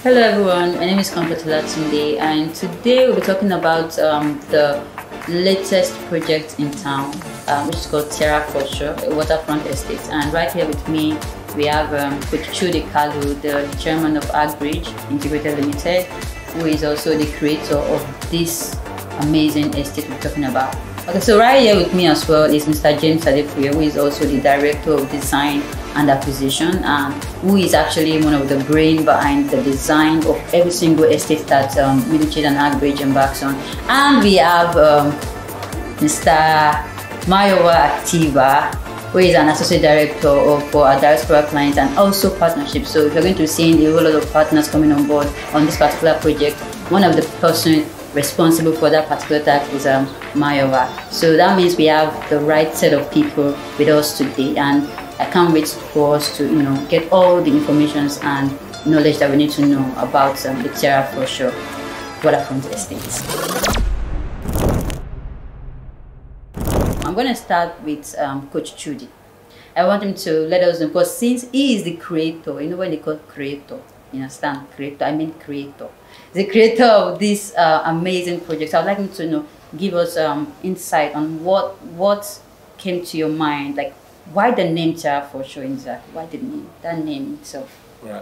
Hello everyone, my name is Comfortula Tunde, and today we'll be talking about the latest project in town, which is called Tiara Foreshore, a waterfront estate. And right here with me, we have Coach Chudi Kalu, the chairman of AgBridge Integrated Limited, who is also the creator of this amazing estate we're talking about. Okay, so right here with me as well is Mr. James Adefuye, who is also the director of design and acquisition, and who is actually one of the brain behind the design of every single estate that Military and AgBridge embarks on. And we have Mr. Mayowa Activa, who is an associate director of our diaspora clients and also partnerships. So if you're going to be seeing a whole lot of partners coming on board on this particular project, one of the person responsible for that particular task is Mayowa. So that means we have the right set of people with us today, and I can't wait for us to get all the information and knowledge that we need to know about the Tiara Foreshore waterfront estates. I'm going to start with Coach Chudi. I want him to let us know, because since he is the creator, when they call creator, you understand? Creator, I mean creator. The creator of this amazing project. I would like him to give us insight on what came to your mind, like why the name Tiara Foreshore exactly? Why the name? That name itself. Yeah,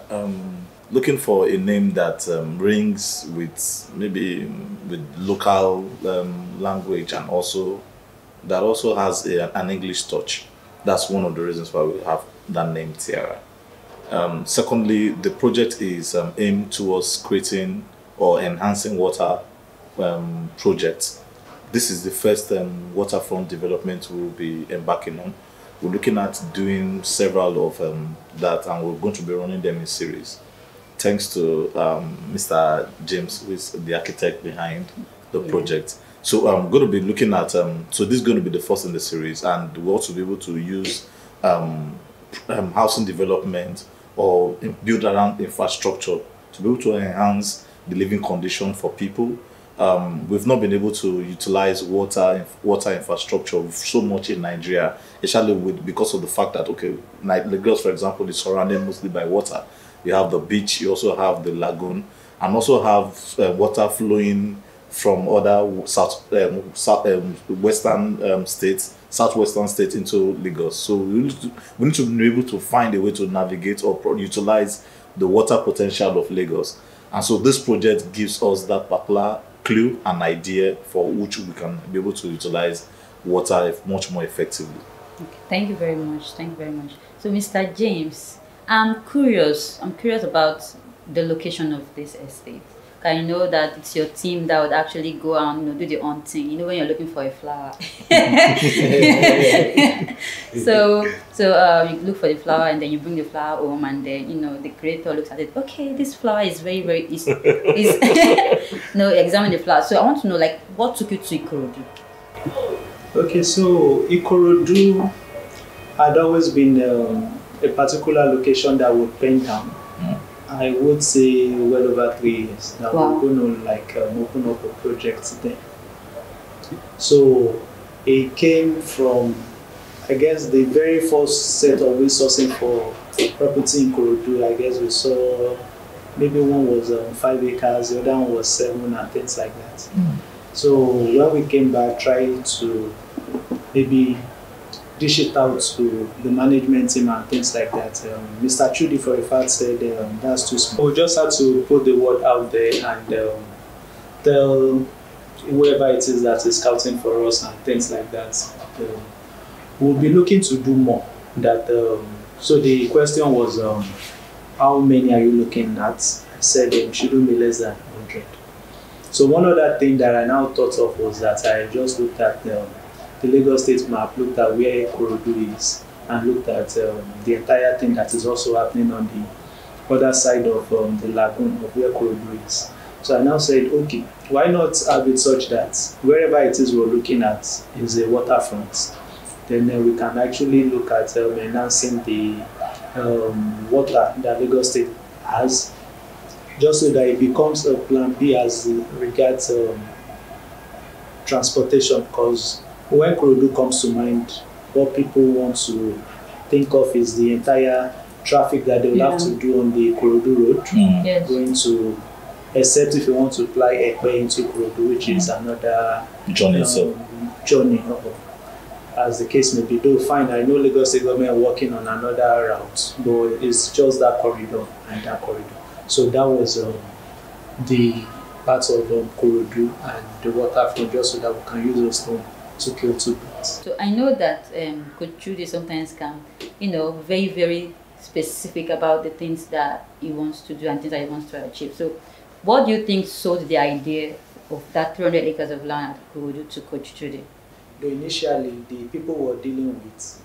looking for a name that rings with with local language, and also that also has an English touch. That's one of the reasons why we have that name Tiara. Secondly, the project is aimed towards creating or enhancing water projects. This is the first waterfront development we'll be embarking on. We're looking at doing several of that, and we're going to be running them in series. Thanks to Mr. James, who is the architect behind the project. So I'm going to be looking at, so this is going to be the first in the series, and we'll also be able to use housing development or build around infrastructure to be able to enhance the living condition for people. We've not been able to utilize water infrastructure so much in Nigeria, especially because of the fact that, okay, Lagos, for example, is surrounded mostly by water. You have the beach, you also have the lagoon, and also have water flowing from other southwestern states into Lagos. So we need to be able to find a way to navigate or utilize the water potential of Lagos. And so this project gives us that particular clue and idea for which we can be able to utilize water much more effectively. Okay, thank you very much. Thank you very much. So Mr. James, I'm curious about the location of this estate. I know that it's your team that would actually go out and do the hunting. When you're looking for a flower. so you look for the flower, and then you bring the flower home, and then the creator looks at it. Okay, this flower is very examine the flower. So I want to know, like, what took you to Ikorodu? Okay, so Ikorodu had always been a particular location that would pen down. I would say well over 3 years that we're going to open up a project there. So it came from, I guess, the very first set of resourcing for property in Ikorodu. I guess we saw maybe one was 5 acres, the other one was 7, and things like that. So when we came back, trying to maybe dish it out to the management team and things like that, Mr. Chudi for a fact said that's too small. We just had to put the word out there and tell whoever it is that is scouting for us and things like that. We'll be looking to do more. So the question was, how many are you looking at? I said it shouldn't be less than 100. So one other thing that I now thought of was that I just looked at the Lagos State map, looked at where Ikorodu is, and looked at the entire thing that is also happening on the other side of the lagoon of where Ikorodu is. So I now said, okay, why not have it such that wherever it is we're looking at is a waterfront, then we can actually look at enhancing the water that Lagos State has, just so that it becomes a plan B as regards transportation, because when Ikorodu comes to mind, what people want to think of is the entire traffic that they will have to do on the Ikorodu road, Yes. going to, except if you want to fly Ekpe into Ikorodu, which is another Journey. journey. As the case may be, though fine, I know Lagos State government are working on another route, but it's just that corridor and that corridor. So that was the parts of Ikorodu and the waterfront, just so that we can use those to kill two birds. So I know that Coach Judy sometimes can, very, very specific about the things that he wants to do and things that he wants to achieve. So what do you think sold the idea of that 300 acres of land at Ikorodu to Coach Judy? Though initially, the people we're dealing with,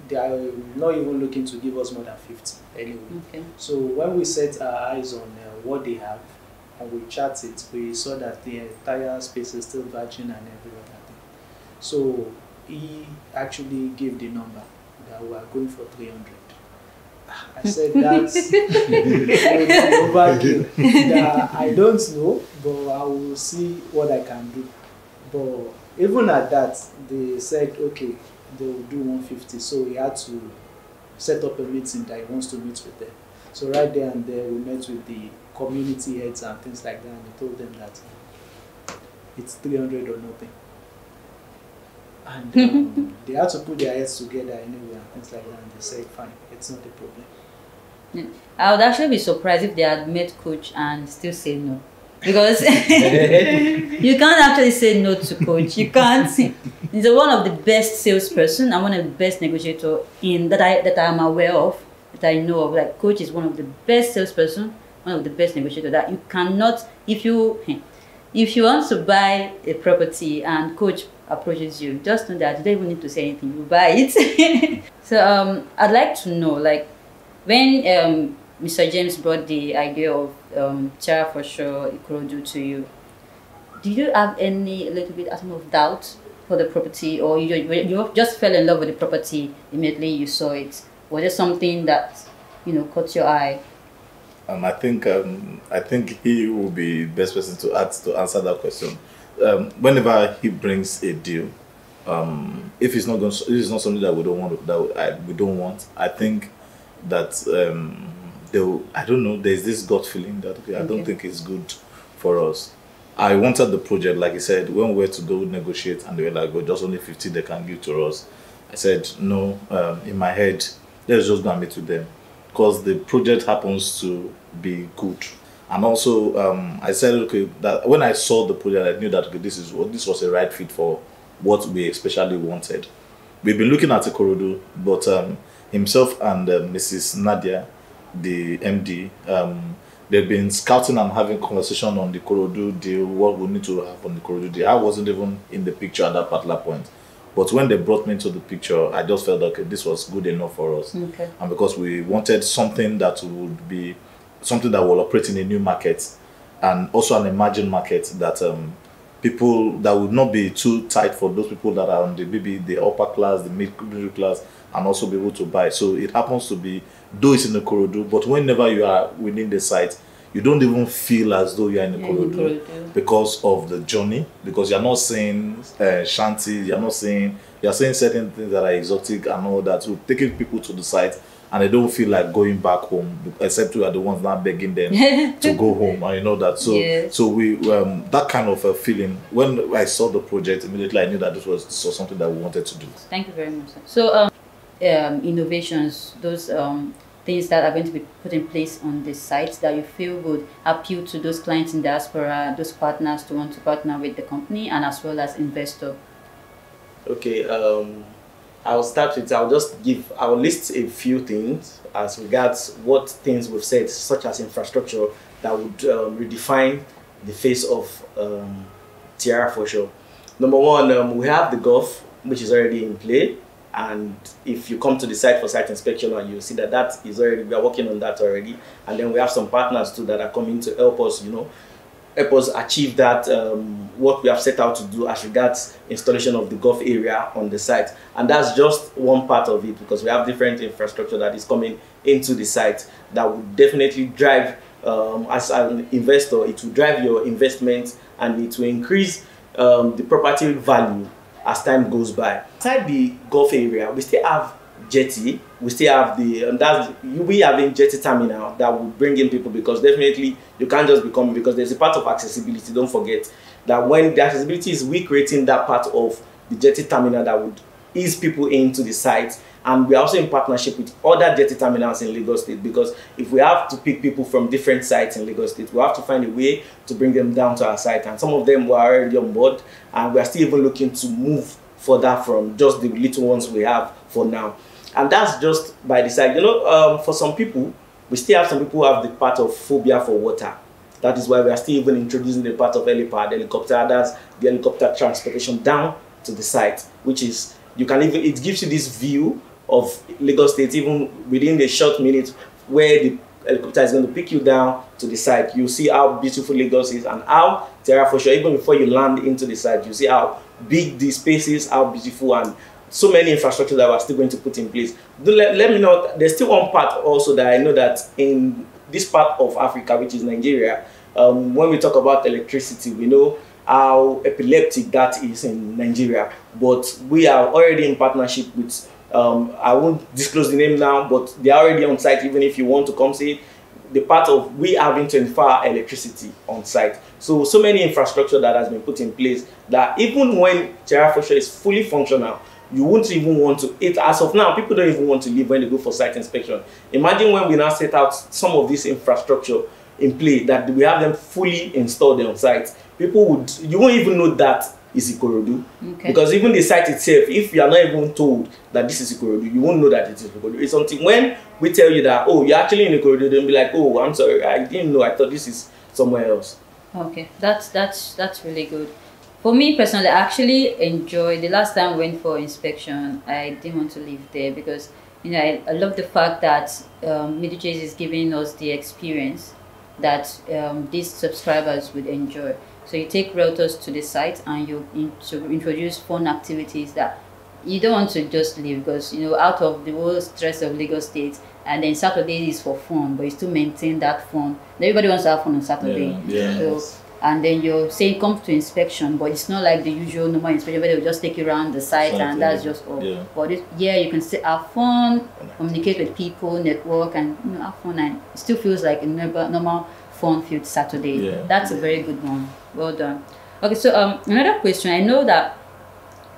they are not even looking to give us more than 50 anyway. Okay. So when we set our eyes on what they have and we chat it, we saw that the entire space is still virgin and every other thing. So he actually gave the number that we are going for 300. I said that's overkill. That I don't know, but I will see what I can do. But even at that, they said, okay, they will do 150. So he had to set up a meeting that he wants to meet with them. So right there and there, we met with the community heads and things like that, and he told them that it's 300 or nothing. And they had to put their heads together anyway and things like that, and they said, fine, it's not a problem. Yeah. I would actually be surprised if they had met Coach and still say no. Because you can't actually say no to Coach. You can't. He's one of the best salesperson and one of the best negotiator that I am aware of, that I know of. Like Coach is one of the best salesperson, one of the best negotiator that you cannot, if you want to buy a property and Coach approaches you, just know that you don't even need to say anything, you buy it. So I'd like to know, like, when Mr. James brought the idea of Tiara Foreshore Ikorodu to you, did you have a little bit of doubt for the property, or you just fell in love with the property immediately you saw it? Was it something that caught your eye? I think he will be the best person to answer that question. Whenever he brings a deal, if it's not something that we don't want, I think that I don't know, there's this gut feeling that I don't think it's good for us. I wanted the project, like I said, when we were to go negotiate and they were like, oh, just only 50 they can give to us. I said, no, in my head, let's just go and meet with them, because the project happens to be good. And also, I said, okay, that when I saw the project, I knew that, okay, this was a right fit for what we especially wanted. We've been looking at Ikorodu, but himself and Mrs. Nadia, the MD, they've been scouting and having conversation on the Ikorodu deal, what we need to have on the Ikorodu deal. I wasn't even in the picture at that particular point. But when they brought me into the picture, I just felt okay, this was good enough for us. Okay. And because we wanted something that would be something that will operate in a new market and also an emerging market, that people that would not be too tight for those people that are on the upper class, the middle class, and also be able to buy. So it happens to be, though it's in the Ikorodu, but whenever you are within the site, you don't even feel as though you are in the Ikorodu because of the journey, because you're not seeing shanties, you're saying certain things that are exotic and all that. So taking people to the site and they don't feel like going back home, except we are the ones not begging them to go home, and you know that. So so we that kind of a feeling, when I saw the project, immediately I knew that this was something that we wanted to do. Thank you very much, sir. So innovations, those things that are going to be put in place on the site that you feel would appeal to those clients in diaspora, those partners to want to partner with the company, and as well as investor. Okay, I'll list a few things as regards what things we've said, such as infrastructure, that would redefine the face of Tiara Foreshore. Number one, we have the Gulf, which is already in play. And if you come to the site for site inspection, you see that that is already, we are working on that already. And then we have some partners too that are coming to help us, help us achieve that, what we have set out to do as regards installation of the Gulf area on the site. And that's just one part of it, because we have different infrastructure that is coming into the site that will definitely drive, as an investor, it will drive your investment and it will increase the property value as time goes by. Inside the Gulf area, we still have jetty. We still have we having jetty terminal that will bring in people, because definitely you can't just become, because there's a part of accessibility. Don't forget that when the accessibility is we creating that part of the jetty terminal that would ease people into the site. And we are also in partnership with other jetty terminals in Lagos State, because if we have to pick people from different sites in Lagos State, we have to find a way to bring them down to our site. And some of them were already on board, and we are still even looking to move further from just the little ones we have for now. And that's just by the side. You know, for some people, we still have some people who have the part of phobia for water. That is why we are still even introducing the part of helipad, helicopter, that's the helicopter transportation down to the site, which is, you can even, it gives you this view of Lagos State even within a short minute, where the helicopter is going to pick you down to the site. You see how beautiful Lagos is, and how Tiara Foreshore, even before you land into the site, you see how big the space is, how beautiful, and so many infrastructure that we're still going to put in place. Let me know, there's still one part also that I know that in this part of Africa, which is Nigeria, when we talk about electricity, we know how epileptic that is in Nigeria, but we are already in partnership with I won't disclose the name now, but they are already on site. Even if you want to come see the part of, we having 24-hour electricity on site. So many infrastructure that has been put in place that even when Tiara Foreshore is fully functional, you won't even want to, as of now, people don't even want to leave when they go for site inspection. Imagine when we now set out some of this infrastructure in play, that we have them fully installed on site. You won't even know that is Ikorodu. Okay. Because even the site itself, if you are not even told that this is Ikorodu, you won't know that it is Ikorodu. It's something, when we tell you that, oh, you're actually in Ikorodu, they'll be like, oh, I'm sorry, I didn't know, I thought this is somewhere else. Okay, that's really good. For me personally, I actually enjoyed, the last time I went for inspection, I didn't want to live there, because you know, I love the fact that Middle Chase is giving us the experience that these subscribers would enjoy. So you take realtors to the site and you introduce fun activities that you don't want to just leave, because you know, out of the whole stress of Lagos State, and then Saturday is for fun, but you still maintain that fun. Everybody wants to have fun on Saturday. Yeah. So, and then you're saying come to inspection, but it's not like the usual normal inspection where they will just take you around the site and that's just all. Yeah. But you can still have fun, communicate with people, network, and you know, have fun, and it still feels like a normal fun-filled Saturday. Yeah. That's a very good one. Well done. Okay, so another question. I know that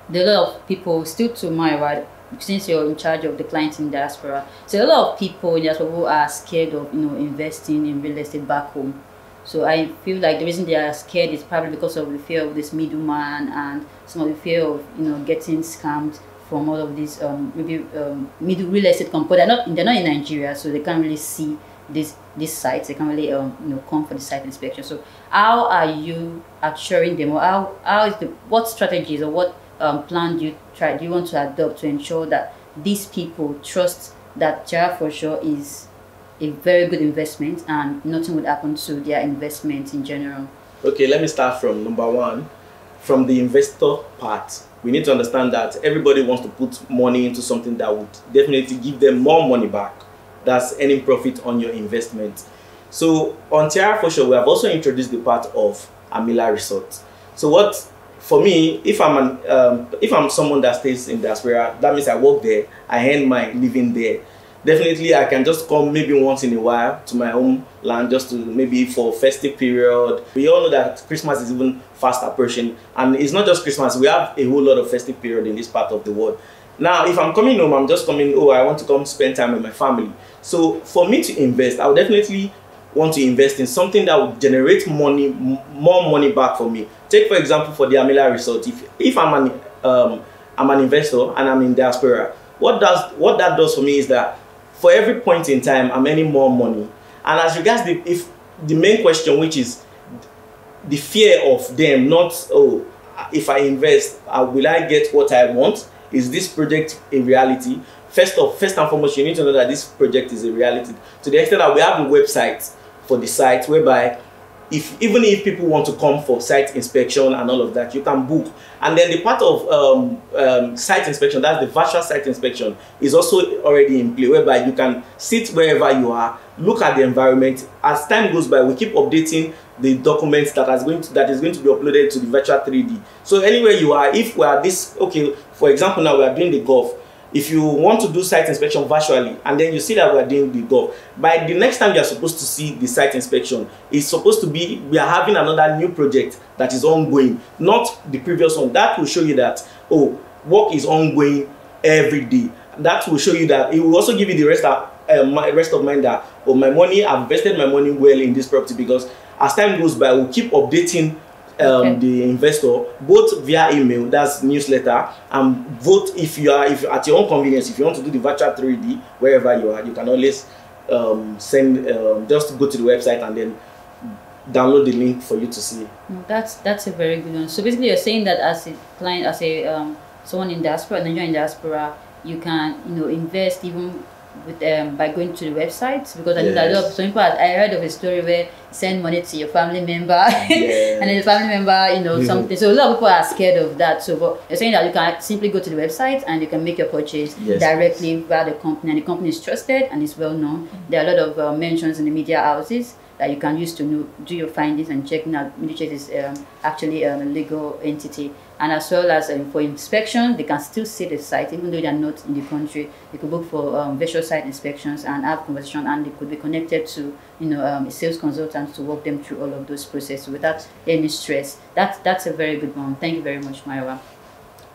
there are a lot of people, still to my right, since you're in charge of the clients in diaspora, so a lot of people in diaspora who are scared of, you know, investing in real estate back home. So I feel like the reason they are scared is probably because of the fear of this middleman, and some of the fear of, you know, getting scammed from all of these middle real estate companies. They're not in Nigeria, so they can't really see these sites. They can't really you know, come for the site inspection. So how are you assuring them, or what strategies or what plan do you want to adopt to ensure that these people trust that Tiara Foreshore is a very good investment and nothing would happen to their investment in general? Okay, let me start from number one. From the investor part, we need to understand that everybody wants to put money into something that would definitely give them more money back. That's earning profit on your investment. So on Tiara Foreshore, we have also introduced the part of Amila Resort. So what, for me, if I'm someone that stays in diaspora, that means I work there, I earn my living there. Definitely, I can just come maybe once in a while to my home land, just to maybe for festive period. We all know that Christmas is even fast approaching, and it's not just Christmas. We have a whole lot of festive period in this part of the world. Now, if I'm coming home, I'm just coming, oh, I want to come spend time with my family. So for me to invest, I would definitely want to invest in something that would generate money, more money back for me. Take, for example, for the Amila Resort. If I'm an investor and I'm in diaspora, what that does for me is that for every point in time, I'm earning more money. And as regards the main question, which is the fear of them, not, oh, if I invest, will I get what I want? Is this project a reality? First and foremost, you need to know that this project is a reality, to the extent that we have a website for the site, whereby even if people want to come for site inspection and all of that, you can book. And then the part of site inspection, that's the virtual site inspection, is also already in play, whereby you can sit wherever you are, look at the environment. As time goes by, we keep updating the documents that is going to be uploaded to the virtual 3D. So anywhere you are, if we are this, okay, for example, now we are doing the golf, if you want to do site inspection virtually and then you see that we are doing the golf, by the next time you are supposed to see the site inspection, it's supposed to be we are having another new project that is ongoing, not the previous one. That will show you that, oh, work is ongoing every day. That will show you that. It will also give you the rest of mind that, oh, my money, I've invested my money well in this property, because as time goes by, we'll keep updating the investor, both via email, that's newsletter, and both if you are at your own convenience. If you want to do the virtual 3D wherever you are, you can always send just go to the website and then download the link for you to see. That's a very good one. So basically, you're saying that as a client, as a someone in diaspora, Nigerian diaspora, you can invest even with by going to the website, because I know that a lot of some people. I heard of a story where you send money to your family member, and then the family member, something. So a lot of people are scared of that. So, but you're saying that you can simply go to the website and you can make your purchase directly via the company, and the company is trusted and it's well known. There are a lot of mentions in the media houses that you can use to do your findings and checking out Medichase is actually a legal entity. And as well as for inspection, they can still see the site, even though they are not in the country. They could book for virtual site inspections and have conversation, and they could be connected to a sales consultant to walk them through all of those processes without any stress. That's a very good one. Thank you very much, Myra.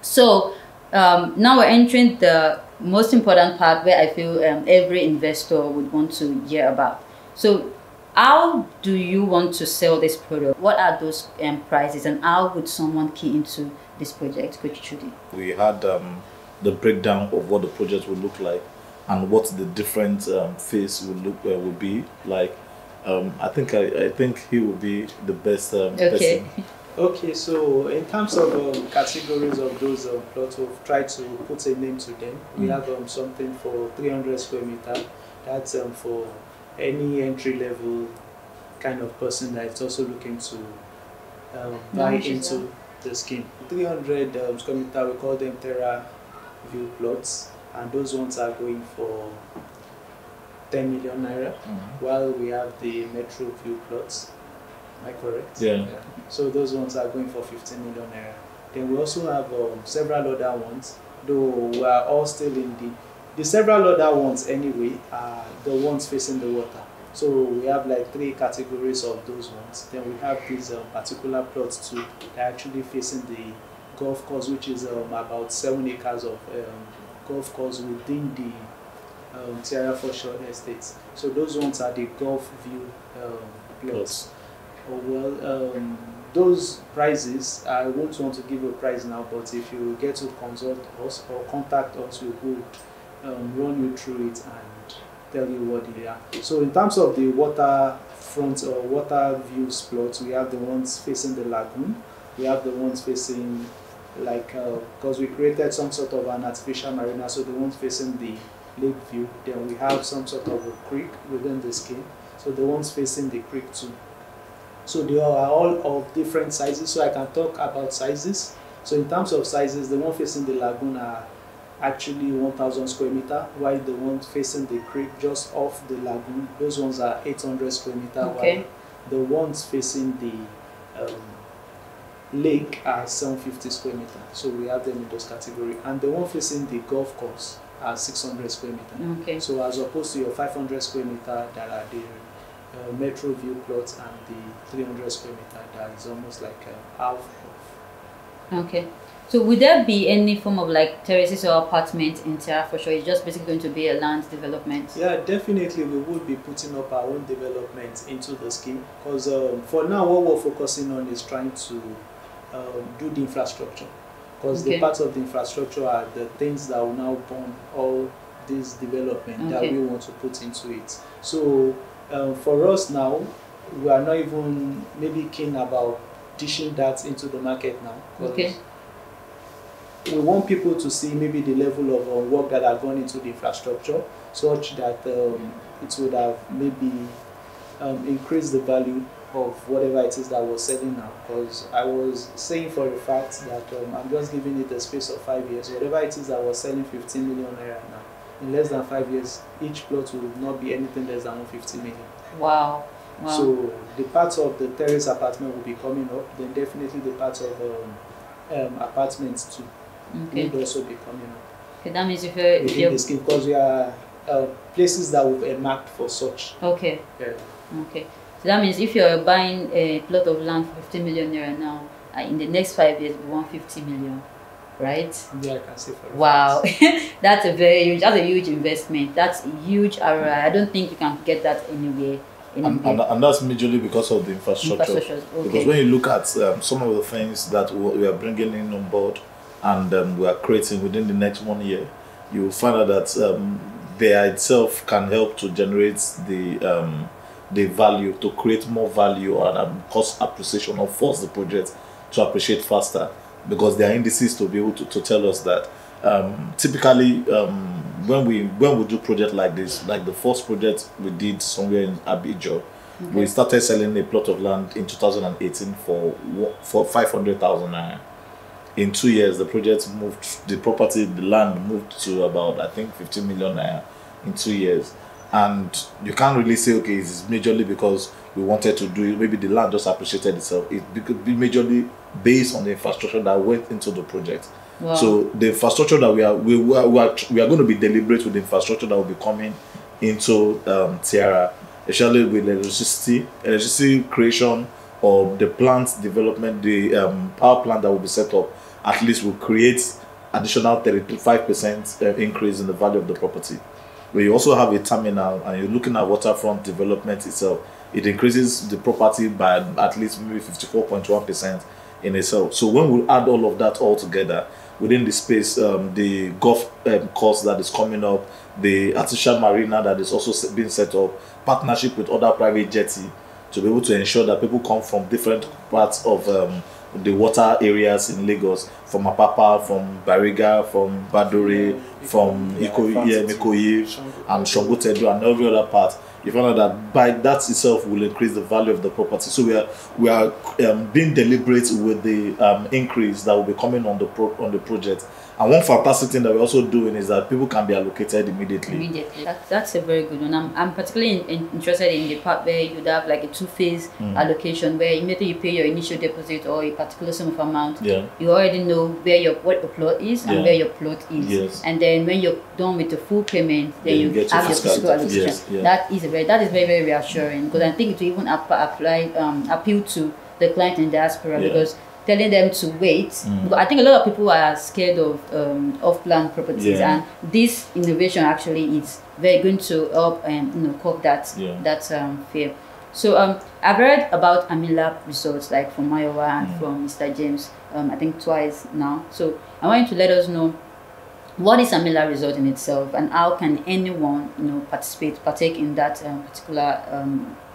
So now we're entering the most important part, where I feel every investor would want to hear about. So how do you want to sell this product? What are those prices, and how would someone key into this project, Coach Chudi? We had the breakdown of what the project would look like and what the different phase would be like. I think he will be the best person. Okay, so in terms of categories of those plots, we've tried to put a name to them. We have something for 300 square meter. That's for any entry-level kind of person that is also looking to buy into the scheme. 300 square meter, we call them Tiara view plots, and those ones are going for 10 million naira, while we have the metro view plots. Am I correct? Yeah. So those ones are going for 15 million naira. Then we also have several other ones, though we are all still in the several other ones anyway are the ones facing the water. So we have like 3 categories of those ones. Then we have these particular plots too, that are actually facing the golf course, which is about 7 acres of golf course within the Tiara Foreshore estates. So those ones are the golf view plots. Oh, well, those prices, I won't want to give a price now, but if you get to consult us or contact us, we will run you through it and tell you what they are. So in terms of the waterfront or water views plots, we have the ones facing the lagoon, we have the ones facing because we created some sort of an artificial marina, so the ones facing the lake view. Then we have some sort of a creek within the scheme, so the ones facing the creek too. So they are all of different sizes, so I can talk about sizes. So in terms of sizes, the one facing the lagoon are actually 1,000 square meter, while the ones facing the creek just off the lagoon, those ones are 800 square meter, while the ones facing the lake are 750 square meter. So we have them in those categories. And the one facing the golf course are 600 square meter. So as opposed to your 500 square meter that are the metro view plots and the 300 square meter, that is almost like half of. So would there be any form of like terraces or apartments in Tiara Foreshore? It's just basically going to be a land development? Yeah, definitely we would be putting up our own development into the scheme, because for now what we're focusing on is trying to do the infrastructure, because the parts of the infrastructure are the things that will now born all this development that we want to put into it. So for us now, we are not even maybe keen about dishing that into the market now. We want people to see maybe the level of work that are gone into the infrastructure, such that it would have maybe increased the value of whatever it is that we're selling now. Because I was saying for a fact that I'm just giving it a space of 5 years. Whatever it is that we're selling 15 million naira now, in less than 5 years, each plot will not be anything less than 150 million. Wow. So the parts of the terrace apartment will be coming up, then definitely the parts of apartments too will also be coming up. Okay, that means if within you're the scheme, because we are places that we've earmarked for such. okay. Yeah. Okay. So that means if you're buying a plot of land for 50 million naira now, in the next 5 years, we want 50 million, right? Yeah, I can say for Wow, that's a huge investment. That's a huge ROI. I don't think you can get that anywhere. And that's majorly because of the infrastructure. Okay. Because when you look at some of the things that we are bringing in on board and we are creating within the next 1 year, you will find out that they itself can help to generate the value, to create more value and cost appreciation, or force the project to appreciate faster, because there are indices to be able to tell us that typically when we do project like this, like the first project we did somewhere in Abidjan, we started selling a plot of land in 2018 for 500,000 naira. In 2 years, the project moved, the land moved to about, I think, 15 million naira in 2 years. And you can't really say, okay, it's majorly because we wanted to do it, maybe the land just appreciated itself. It could be majorly based on the infrastructure that went into the project. Wow. So the infrastructure that we are going to be deliberate with the infrastructure that will be coming into Tiara, especially with electricity creation, or the plant development, the power plant that will be set up, at least will create additional 35% increase in the value of the property. When you also have a terminal and you're looking at waterfront development itself, it increases the property by at least maybe 54.1% in itself. So when we add all of that all together within the space, the golf course that is coming up, the artificial marina that is also being set up, partnership with other private jetty to be able to ensure that people come from different parts of the water areas in Lagos, from Apapa, from Bariga, from Badore, from Ikoyi, and Shongotedu, and every other part. You find out that by that itself will increase the value of the property. So we are being deliberate with the increase that will be coming on the project. And one fantastic thing that we're also doing is that people can be allocated immediately. That's a very good one. I'm particularly interested in the part where you'd have like a two-phase allocation, where immediately you pay your initial deposit or a particular sum of amount. Yeah. You already know what your plot is and where your plot is. Yes. And then when you're done with the full payment, then you have your physical allocation. Yes. Yeah. That is very, very reassuring, because I think it will even appeal to the client in diaspora, because telling them to wait. Because I think a lot of people are scared of off-plan properties, and this innovation actually is very going to help curb that fear. So I've read about Amila resorts, like from Iowa and from Mr. James, I think twice now. So I want you to let us know, what is Amila resort in itself, and how can anyone partake in that particular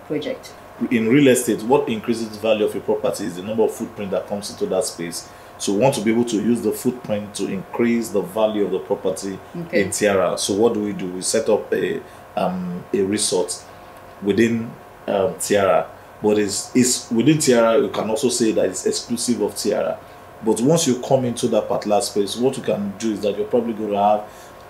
project? In real estate, what increases the value of a property is the number of footprint that comes into that space. So we want to be able to use the footprint to increase the value of the property in Tiara. So what do? We set up a resort within Tiara, but it's within Tiara. You can also say that it's exclusive of Tiara. But once you come into that particular space, what you can do is that you're probably going to have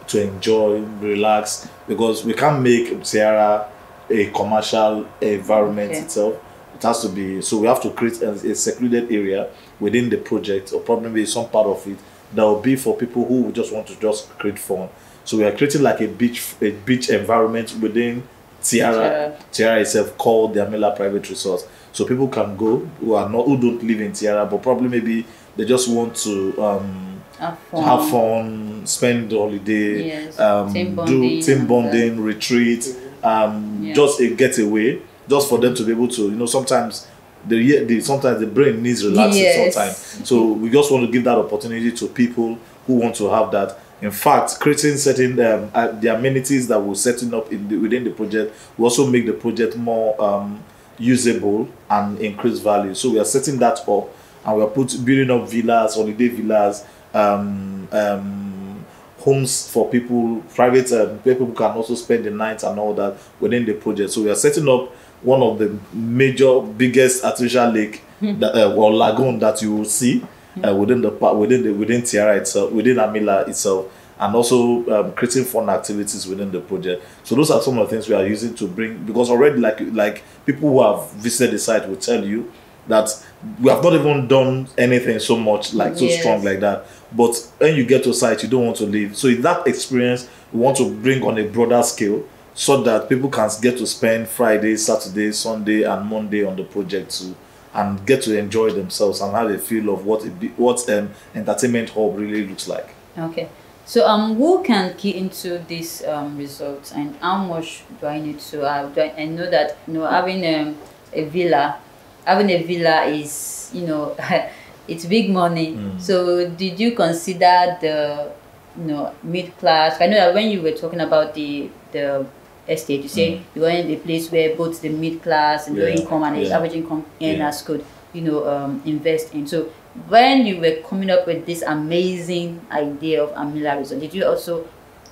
to enjoy, relax, because we can't make Tiara a commercial environment itself. It has to be, so we have to create a secluded area within the project, or probably some part of it that will be for people who just want to just create fun. So we are creating like a beach environment within Tiara itself, called the Amila Private Resort. So people can go who don't live in Tiara, but probably maybe they just want to have fun, spend the holiday, do team bonding, retreat, just a getaway, just for them to be able to, sometimes sometimes the brain needs relaxing sometimes. So we just want to give that opportunity to people who want to have that. In fact, creating certain the amenities that we're setting up within the project will also make the project more usable and increase value. So we are setting that up, and we are building up villas, holiday villas, homes for people, private people who can also spend the night and all that within the project. So we are setting up one of the biggest artificial lake or lagoon that you will see within Tiara itself, within Amila itself, and also creating fun activities within the project. So those are some of the things we are using to bring, because already like people who have visited the site will tell you that we have not even done anything so much like so strong like that. But when you get to site, you don't want to leave. So in that experience, we want to bring on a broader scale so that people can get to spend Friday, Saturday, Sunday, and Monday on the project too, and get to enjoy themselves and have a feel of what entertainment hub really looks like. Okay. So who can key into this results, and how much do I need to have? I know that having a villa is it's big money. So did you consider the mid class? I know that when you were talking about the estate, you say you wanted a place where both the mid class and low income and average income earners could invest in. So when you were coming up with this amazing idea of Amila Resort, did you also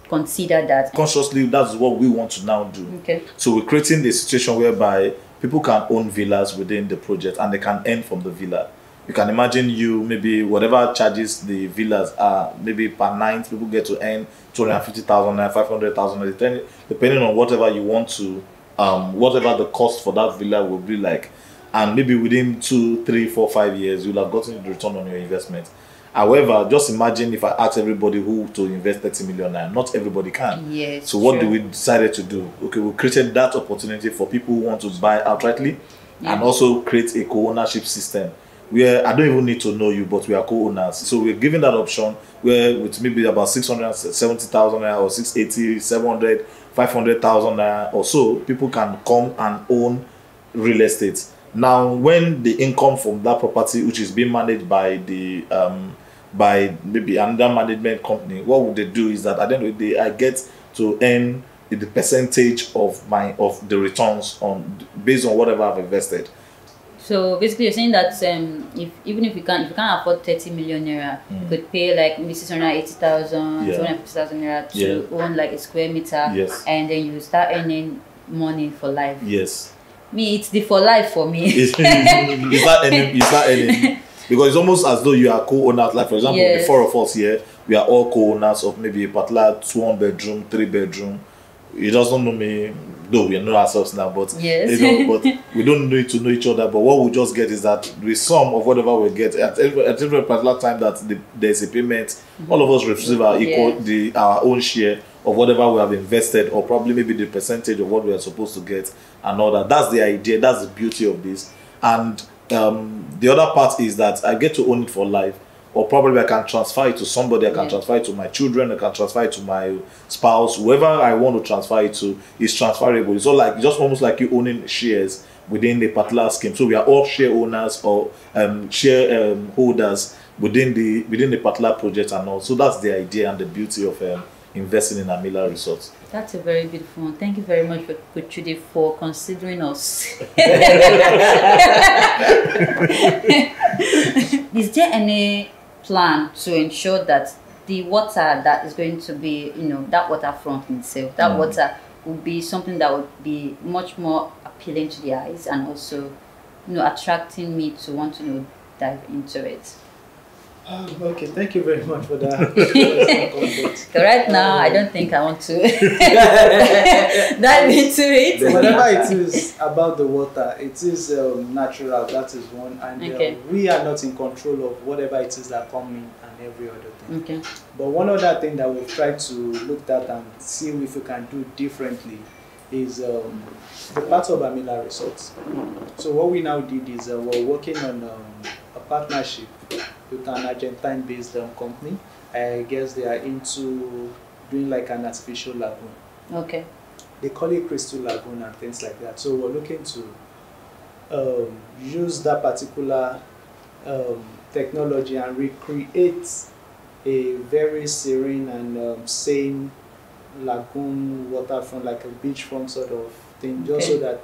consider that? Consciously, that's what we want to now do. Okay. So we're creating a situation whereby people can own villas within the project and they can earn from the villa. You can imagine maybe whatever charges the villas are, maybe per night, people get to earn 250,000, 500,000, depending on whatever you want to, whatever the cost for that villa will be like. And maybe within 2, 3, 4, 5 years, you'll have gotten the return on your investment. However, just imagine if I ask everybody who to invest 30 million naira, not everybody can. Yes. So what do we decided to do? Okay, we created that opportunity for people who want to buy outrightly and also create a co-ownership system where I don't even need to know you, but we are co-owners. So we're giving that option where with maybe about 670,000 naira or 680, 700, 500,000 naira or so, people can come and own real estate. Now, when the income from that property, which is being managed by the by maybe another management company, what would they do is that at the end of the day, I get to earn the percentage of the returns based on whatever I've invested. So basically, you're saying that even if you can't afford 30 million naira, you could pay like maybe 680,000, 250,000 naira to own like a square meter, and then you start earning money for life. Yes. Me, it's the for life for me. It's not earning. Because it's almost as though you are co-owners. Like for example, the four of us here, we are all co-owners of maybe a particular 2-bedroom, 3-bedroom. He doesn't know me, though we know ourselves now, but but we don't need to know each other. But what we just get is that the sum of whatever we get at every particular time that there's a payment, all of us receive our our own share of whatever we have invested, or probably maybe the percentage of what we are supposed to get and all that. That's the idea. That's the beauty of this. And the other part is that I get to own it for life. Or probably I can transfer it to somebody, I can transfer it to my children, I can transfer it to my spouse, whoever I want to transfer it to is transferable. It's all like just almost like you owning shares within a particular scheme. So we are all share owners or share holders within the particular project and all. So that's the idea and the beauty of investing in Amila Resort. That's a very beautiful one. Thank you very much, Kuchudi, for considering us. Is there any plan to ensure that the water that is going to be, that waterfront itself, that water will be something that would be much more appealing to the eyes and also, attracting me to want to dive into it? Okay, thank you very much for that. Right now, I don't think I want to dive into it. Whatever it is about the water, it is natural, that is one. And we are not in control of whatever it is that comes in and every other thing. Okay. But one other thing that we've tried to look at and see if we can do differently is the part of Amila Resorts. So what we now did is we're working on a partnership with an Argentine-based company. I guess they are into doing like an artificial lagoon. Okay. They call it Crystal Lagoon and things like that. So we're looking to use that particular technology and recreate a very serene and sane lagoon waterfront, like a beachfront sort of thing, just so that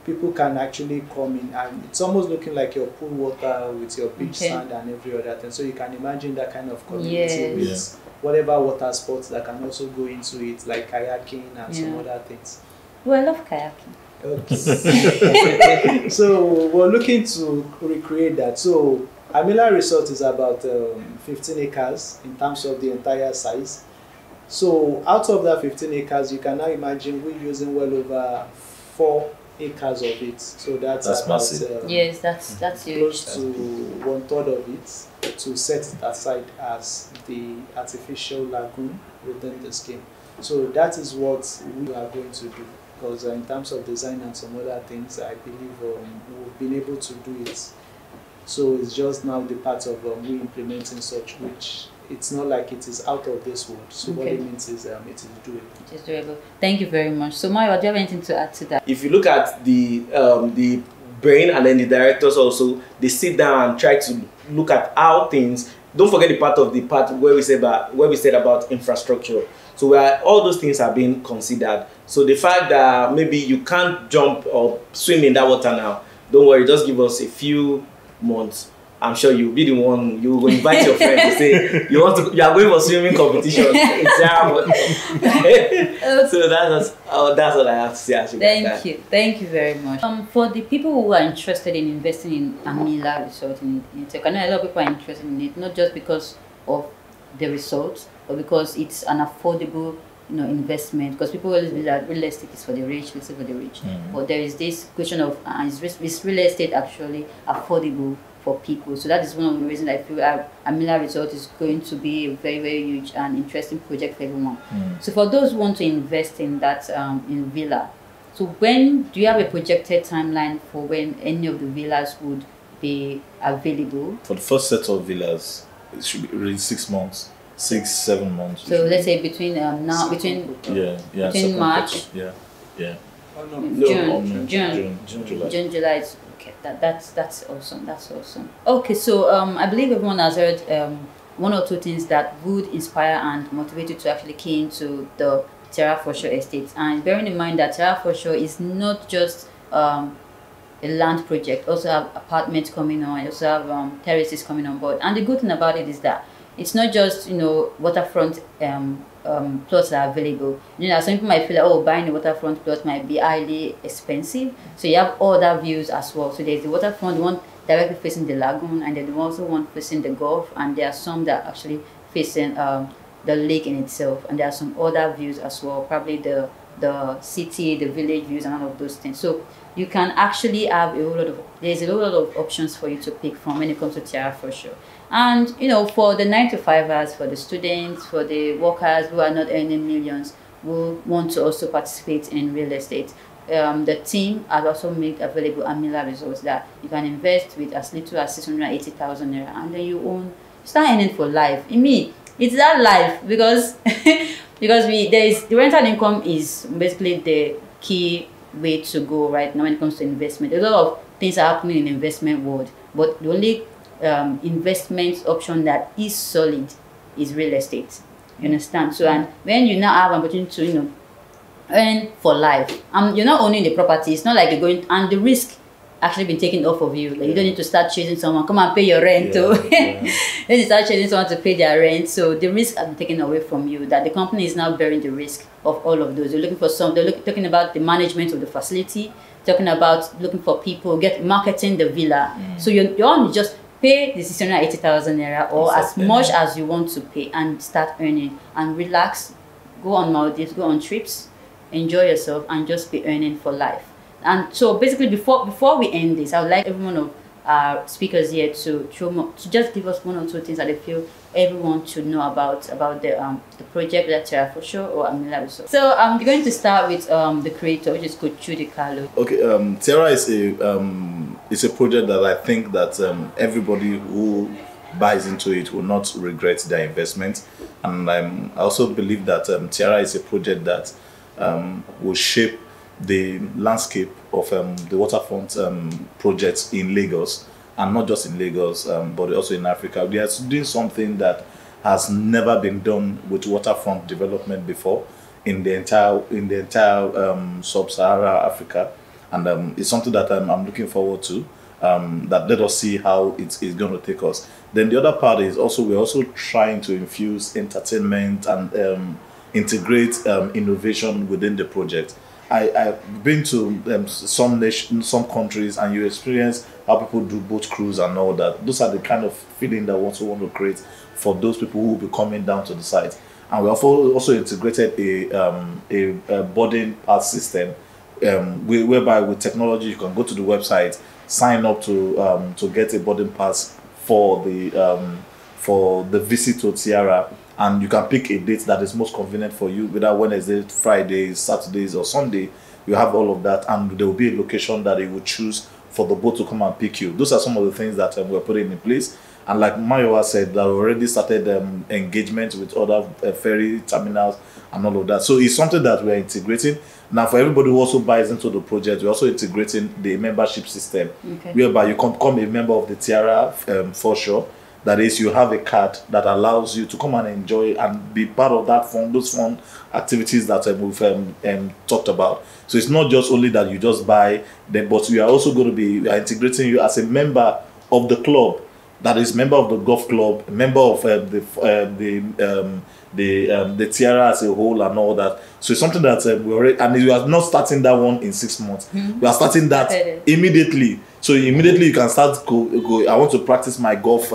people can actually come in, and it's almost looking like your pool water with your beach sand and every other thing. So you can imagine that kind of community with whatever water sports that can also go into it, like kayaking and some other things. Well, I love kayaking. Okay. So we're looking to recreate that. So Amila Resort is about 15 acres in terms of the entire size. So out of that 15 acres, you can now imagine we're using well over 4 acres of it. So that's about massive. Yes, that's huge. close to 1/3 of it to set it aside as the artificial lagoon within the scheme. So that is what we are going to do. Because in terms of design and some other things, I believe we've been able to do it. So it's just now the part of we implementing such, which it's not like it is out of this world. So what it means is it is doable. It is doable. Thank you very much. So Mario, do you have anything to add to that? If you look at the brain and then the directors also, they sit down and try to look at how things. Don't forget the part where we said about infrastructure. So where all those things are being considered. So the fact that maybe you can't jump or swim in that water now, don't worry, just give us a few months. I'm sure you'll be the one, you will invite your friend to say you are going for swimming competition. So that's what I have to say. Thank you very much. For the people who are interested in investing in Amila Resort in Tech, I know a lot of people are interested in it, not just because of the results, but because it's an affordable, investment. Because people always believe that real estate is for the rich, it's for the rich. But there is this question of is real estate actually affordable for people? So that is one of the reasons I feel Amila Resort is going to be a very, very huge and interesting project for everyone. So for those who want to invest in that in villa, so when do you have a projected timeline for when any of the villas would be available? For the first set of villas, it should be really 6 months, 6-7 months. So let's say between March, June, July. Okay, that's awesome. That's awesome. Okay, so I believe everyone has heard one or two things that would inspire and motivate you to actually key into the Tiara Foreshore estate. And bearing in mind that Tiara Foreshore is not just a land project, also have apartments coming on, also have terraces coming on board. And the good thing about it is that it's not just waterfront plots that are available. Some people might feel like, oh, buying a waterfront plot might be highly expensive. So you have other views as well. So there's the waterfront, the one directly facing the lagoon, and then the also one facing the Gulf, and there are some that are actually facing the lake in itself, and there are some other views as well, probably the city, the village views, and all of those things. So you can actually have there's a lot of options for you to pick from when it comes to Tiara Foreshore. And for the 9-to-5ers, for the students, for the workers who are not earning millions, who want to also participate in real estate, the team has also made available Amila Resorts that you can invest with as little as 680,000 naira, and then you start earning for life. In me, it's that life because the rental income is basically the key way to go right now when it comes to investment. A lot of things are happening in the investment world, but the only investment option that is solid is real estate. You understand? So, and when you now have an opportunity to earn for life, you're not owning the property. It's not like you're going, and the risk actually been taken off of you. Like you don't need to start chasing someone, come and pay your rent. Then you start chasing someone to pay their rent. So the risk has been taken away from you, that the company is now bearing the risk of all of those. They're looking for talking about the management of the facility, talking about looking for people, marketing the villa. So you're only just pay the 680,000 naira or as much as you want to pay and start earning and relax, go on Maldives, go on trips, enjoy yourself, and just be earning for life. And so basically before we end this, I would like every one of our speakers here to just give us one or two things that they feel everyone should know about the project that Tiara Foreshore or Amila Resort. So I'm going to start with the creator, which is Coach Chudi Carlo. Okay, Tiara is a project that I think that everybody who buys into it will not regret their investment, and I also believe that Tiara is a project that will shape the landscape of the waterfront projects in Lagos, and not just in Lagos, but also in Africa. We are doing something that has never been done with waterfront development before in the entire sub-Sahara Africa, and it's something that I'm looking forward to. That let us see how it's going to take us. Then the other part is we're also trying to infuse entertainment and integrate innovation within the project. I've been to some countries, and you experience how people do boat cruise and all that. Those are the kind of feeling that we also want to create for those people who will be coming down to the site. And we have also integrated a boarding pass system whereby with technology you can go to the website, sign up to get a boarding pass for the visit to Tiara, and you can pick a date that is most convenient for you, whether Wednesday, Fridays, Saturdays, or Sunday. You have all of that, and there will be a location that you will choose for the boat to come and pick you. Those are some of the things that we're putting in place. And like Mayowa said, that we already started engagement with other ferry terminals and all of that. So it's something that we're integrating. Now, for everybody who also buys into the project, we're also integrating the membership system, whereby you can become a member of the Tiara Foreshore. That is, you have a card that allows you to come and enjoy and be part of that those fun activities that we've talked about. So it's not just only that you just buy them, but we are also going to be integrating you as a member of the club. That is, member of the golf club, member of the Tiara as a whole and all that. So it's something that we already, and we are not starting that one in 6 months. We are starting that immediately. So immediately you can start go. I want to practice my golf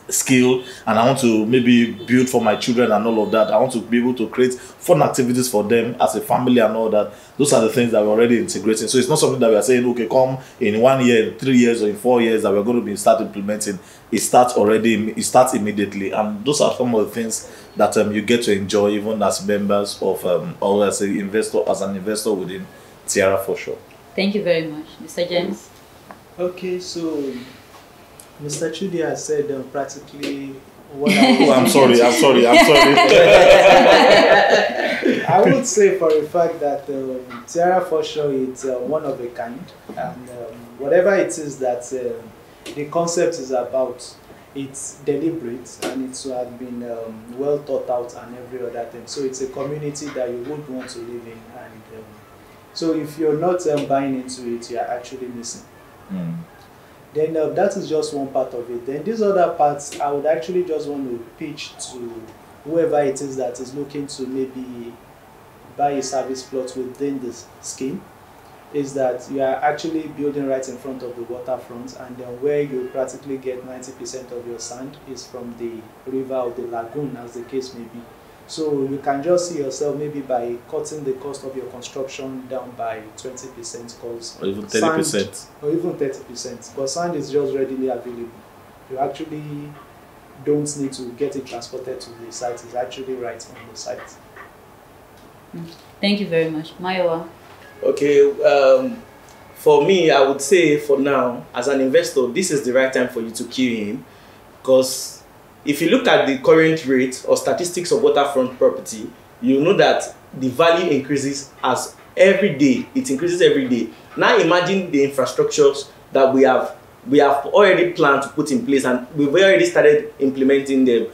skill, and I want to maybe build for my children and all of that. I want to be able to create fun activities for them as a family and all that. Those are the things that we're already integrating. So it's not something that we are saying, okay, come in 1 year, in 3 years, or in 4 years that we're going to be start implementing. It starts immediately, and those are some of the things that you get to enjoy even as members of or as an investor within Tiara Foreshore. Thank you very much, Mr. James. Okay, so Mr. Chudi has said practically what I'm sorry. I would say for a fact that Tiara Foreshore is one of a kind, and whatever it is that the concept is about, it's deliberate and it has been well thought out and every other thing. So it's a community that you would want to live in, and so if you're not buying into it, you're actually missing. Then that is just one part of it. Then these other parts, I would actually just want to pitch to whoever it is that is looking to maybe buy a service plot within this scheme, is that you are actually building right in front of the waterfront, and then where you practically get 90% of your sand is from the river or the lagoon, as the case may be. So you can just see yourself maybe by cutting the cost of your construction down by 20%, or even 30%. Or even 30%, because sand is just readily available. You actually don't need to get it transported to the site. It's actually right on the site. Thank you very much. Mayowa. Okay, for me, I would say for now, as an investor, this is the right time for you to key in, because if you look at the current rate or statistics of waterfront property, you know that the value increases as every day. It increases every day. Now imagine the infrastructures that we have already planned to put in place, and we've already started implementing them.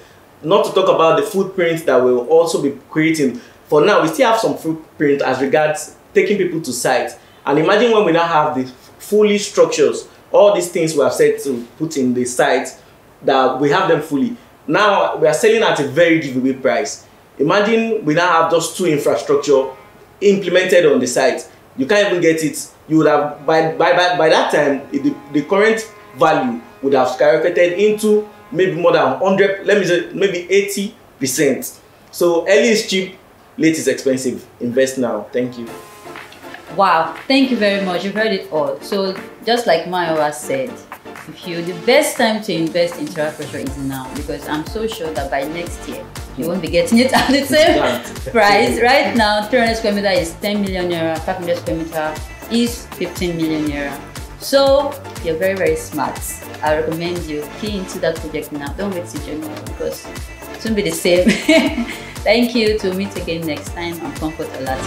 Not to talk about the footprint that we'll also be creating. For now, we still have some footprint as regards taking people to site. And imagine when we now have the fully structures, all these things we have said to put in the site, that we have them fully. Now we are selling at a very giveaway price. Imagine we now have just 2 infrastructure implemented on the site. You can't even get it. You would have by that time the current value would have skyrocketed into maybe more than 100. Let me say maybe 80%. So early is cheap, late is expensive. Invest now. Thank you. Wow, thank you very much. You've heard it all. So just like Mayowa said, the best time to invest in Tiara Foreshore is now, because I'm so sure that by next year you won't be getting it at the same price. Right now, 300 square meter is 10 million naira, 500 square meter is 15 million naira. So you're very, very smart. I recommend you key into that project now. Don't wait till January, because it won't be the same. Thank you. To meet again next time on Comfort Alert.